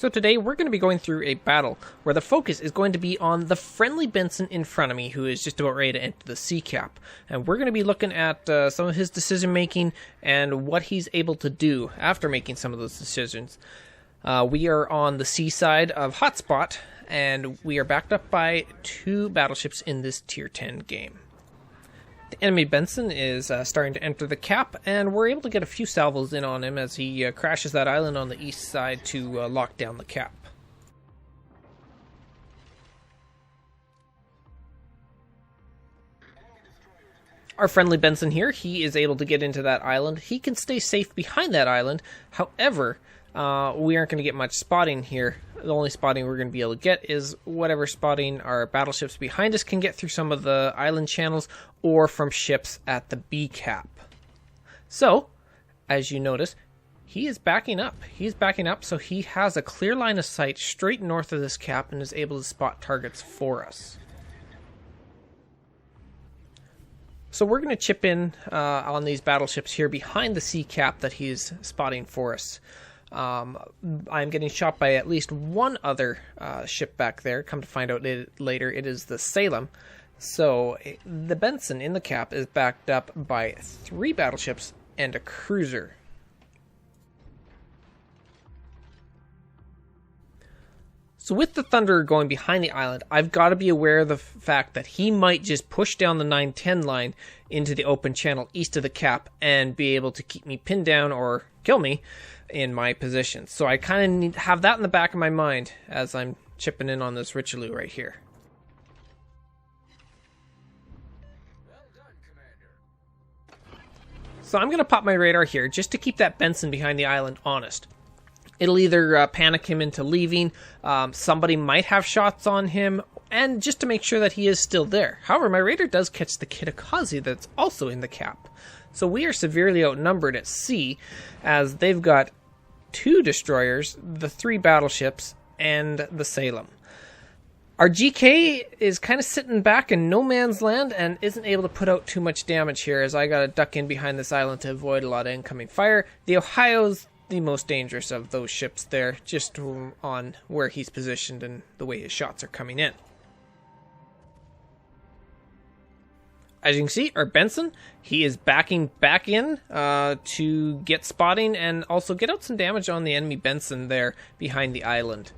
So today we're going to be going through a battle where the focus is going to be on the friendly Benson in front of me, who is just about ready to enter the sea cap. And we're going to be looking at some of his decision making and what he's able to do after making some of those decisions. We are on the sea side of Hotspot, and we are backed up by 2 battleships in this tier 10 game. The enemy Benson is starting to enter the cap, and we're able to get a few salvos in on him as he crashes that island on the east side to lock down the cap. Our friendly Benson here, he is able to get into that island. He can stay safe behind that island. However, we aren't going to get much spotting here. The only spotting we're going to be able to get is whatever spotting our battleships behind us can get through some of the island channels or from ships at the B cap. So, as you notice, he is backing up. He's backing up, so he has a clear line of sight straight north of this cap and is able to spot targets for us. So we're going to chip in on these battleships here behind the sea cap that he's spotting for us. I'm getting shot by at least one other ship back there. Come to find out later, it is the Salem. So the Benson in the cap is backed up by 3 battleships and a cruiser. So with the Thunder going behind the island, I've got to be aware of the fact that he might just push down the 9-10 line into the open channel east of the cap and be able to keep me pinned down or kill me in my position. So I kind of need to have that in the back of my mind as I'm chipping in on this Richelieu right here. Well done, Commander. So I'm going to pop my radar here just to keep that Benson behind the island honest. It'll either panic him into leaving, somebody might have shots on him, and just to make sure that he is still there. However, my radar does catch the Kitakaze that's also in the cap. So we are severely outnumbered at sea, as they've got 2 destroyers, the 3 battleships, and the Salem. Our GK is kind of sitting back in no man's land and isn't able to put out too much damage here, as I got to duck in behind this island to avoid a lot of incoming fire. The Ohio's the most dangerous of those ships there, just on where he's positioned and the way his shots are coming in. As you can see, our Benson, he is backing back in to get spotting and also get out some damage on the enemy Benson there behind the island.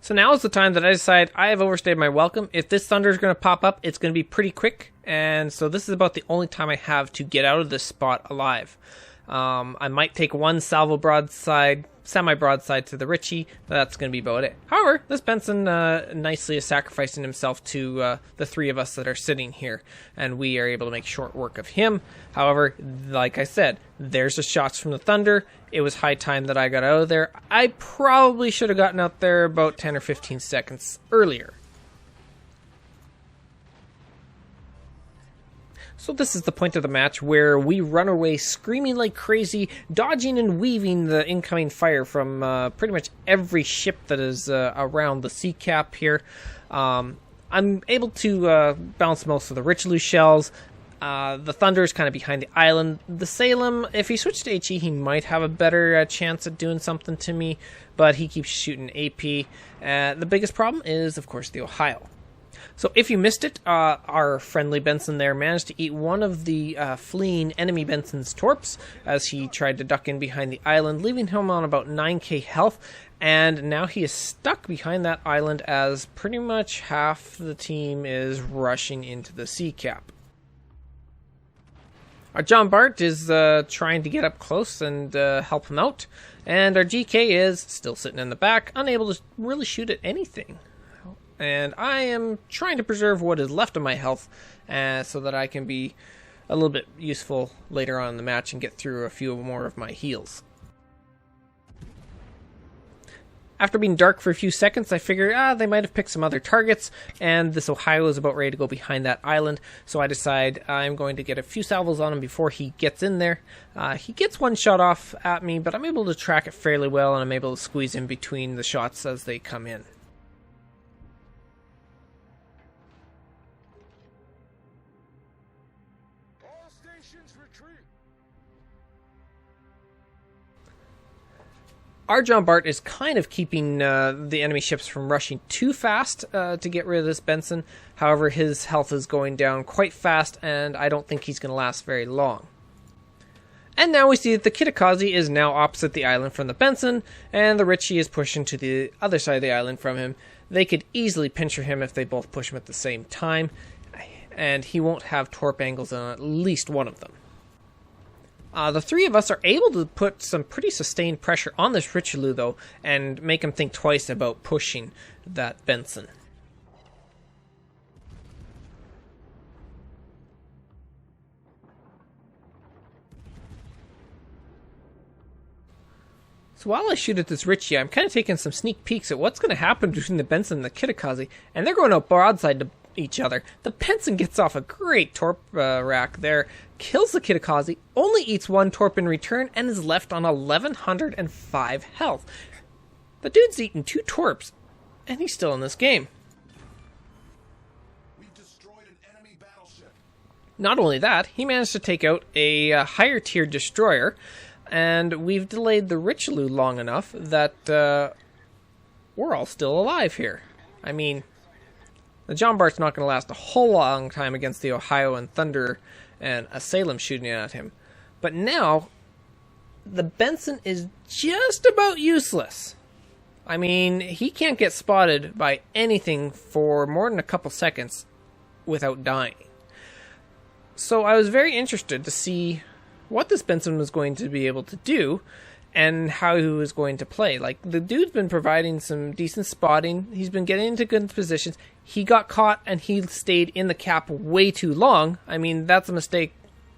So now is the time that I decide I have overstayed my welcome. If this Thunder is going to pop up, it's going to be pretty quick. And so this is about the only time I have to get out of this spot alive. I might take one salvo broadside, semi-broadside to the Richie, but that's going to be about it. However, this Benson nicely is sacrificing himself to the 3 of us that are sitting here, and we are able to make short work of him. However, like I said, there's the shots from the Thunder. It was high time that I got out of there. I probably should have gotten out there about 10 or 15 seconds earlier. So this is the point of the match where we run away screaming like crazy, dodging and weaving the incoming fire from pretty much every ship that is around the sea cap here. I'm able to bounce most of the Richelieu shells. The Thunder is kind of behind the island. The Salem, if he switched to HE, he might have a better chance at doing something to me, but he keeps shooting AP. The biggest problem is, of course, the Ohio. So if you missed it, our friendly Benson there managed to eat one of the fleeing enemy Benson's torps as he tried to duck in behind the island, leaving him on about 9k health, and now he is stuck behind that island as pretty much half the team is rushing into the sea cap. Our John Bart is trying to get up close and help him out, and our GK is still sitting in the back, unable to really shoot at anything. And I am trying to preserve what is left of my health so that I can be a little bit useful later on in the match and get through a few more of my heals. After being dark for a few seconds, I figured, they might have picked some other targets, and this Ohio is about ready to go behind that island, so I decide I'm going to get a few salvos on him before he gets in there. He gets one shot off at me, but I'm able to track it fairly well, and I'm able to squeeze in between the shots as they come in. All stations retreat. Our John Bart is kind of keeping the enemy ships from rushing too fast to get rid of this Benson. However, his health is going down quite fast, and I don't think he's going to last very long. And now we see that the Kitakaze is now opposite the island from the Benson, and the Richie is pushing to the other side of the island from him. They could easily pincher him if they both push him at the same time, and he won't have torp angles on at least one of them. The three of us are able to put some pretty sustained pressure on this Richelieu, though, and make him think twice about pushing that Benson. So while I shoot at this Richie, I'm kind of taking some sneak peeks at what's going to happen between the Benson and the Kitakaze, and they're going out broadside to each other. The Benson gets off a great torp rack there, kills the Kitakaze, only eats one torp in return, and is left on 1105 health. The dude's eaten 2 torps, and he's still in this game. We've destroyed an enemy battleship. Not only that, he managed to take out a higher tier destroyer, and we've delayed the Richelieu long enough that we're all still alive here. I mean, the John Bart's not going to last a whole long time against the Ohio and Thunder and a Salem shooting at him. But now, the Benson is just about useless. I mean, he can't get spotted by anything for more than a couple seconds without dying. So I was very interested to see what this Benson was going to be able to do and how he was going to play. Like, the dude's been providing some decent spotting. He's been getting into good positions. He got caught and he stayed in the cap way too long. I mean, that's a mistake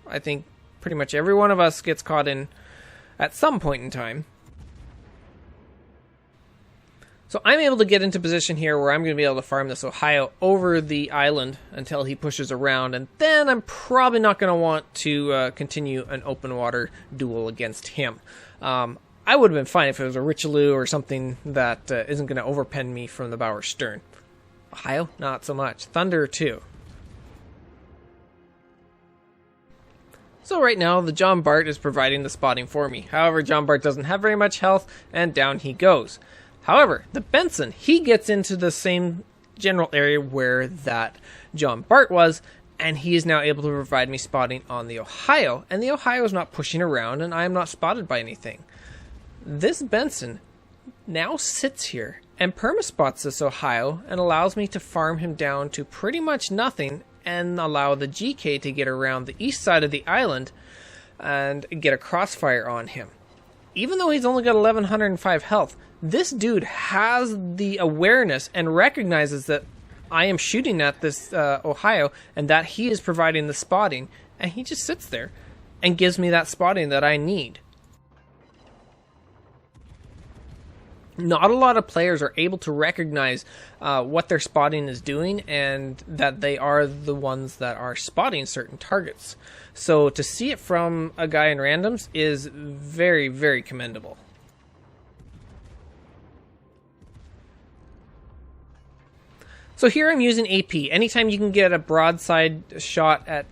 I think pretty much every one of us gets caught in at some point in time. So I'm able to get into position here where I'm going to be able to farm this Ohio over the island until he pushes around, and then I'm probably not going to want to continue an open water duel against him. I would have been fine if it was a Richelieu or something that isn't going to overpen me from the bow or stern. Ohio, not so much. Thunder, too. So right now, the John Bart is providing the spotting for me. However, John Bart doesn't have very much health, and down he goes. However, the Benson, he gets into the same general area where that John Bart was, and he is now able to provide me spotting on the Ohio, and the Ohio is not pushing around, and I am not spotted by anything. This Benson now sits here and permaspots this Ohio and allows me to farm him down to pretty much nothing and allow the GK to get around the east side of the island and get a crossfire on him. Even though he's only got 1105 health, this dude has the awareness and recognizes that I am shooting at this Ohio and that he is providing the spotting, and he just sits there and gives me that spotting that I need. Not a lot of players are able to recognize what their spotting is doing and that they are the ones that are spotting certain targets. So to see it from a guy in randoms is very, very commendable. So here I'm using AP. Anytime you can get a broadside shot at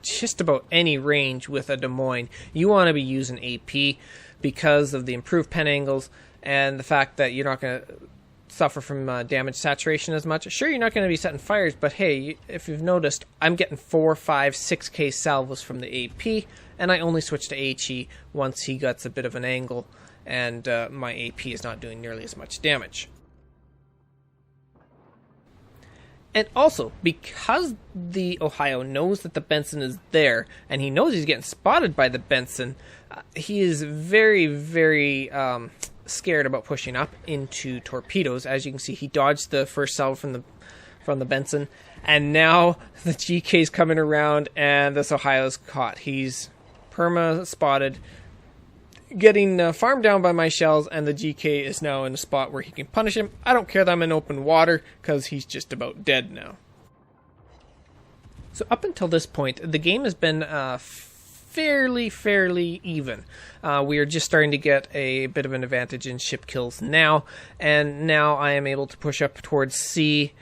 just about any range with a Des Moines, you want to be using AP because of the improved pen angles and the fact that you're not going to suffer from damage saturation as much. Sure, you're not going to be setting fires, but hey, if you've noticed, I'm getting 4, 5, 6K salvos from the AP, and I only switch to HE once he gets a bit of an angle, and my AP is not doing nearly as much damage. And also, because the Ohio knows that the Benson is there, and he knows he's getting spotted by the Benson, he is very, very scared about pushing up into torpedoes. As you can see, he dodged the first salvo from the from the Benson. And now the GK's coming around and this Ohio's caught. He's perma-spotted, getting farmed down by my shells, and the GK is now in a spot where he can punish him. I don't care that I'm in open water, because he's just about dead now. So up until this point, the game has been fairly even. We are just starting to get a bit of an advantage in ship kills now, and now I am able to push up towards C.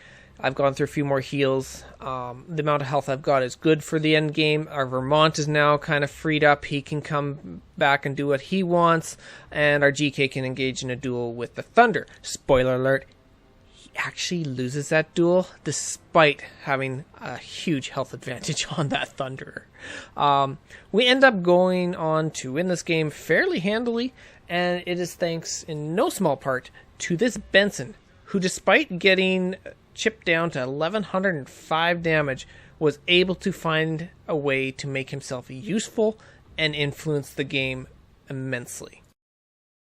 I've gone through a few more heals. The amount of health I've got is good for the end game. Our Vermont is now kind of freed up. He can come back and do what he wants, and our GK can engage in a duel with the Thunder. Spoiler alert, he actually loses that duel despite having a huge health advantage on that Thunderer. We end up going on to win this game fairly handily, and it is thanks in no small part to this Benson, who despite getting chipped down to 1105 damage, was able to find a way to make himself useful and influence the game immensely.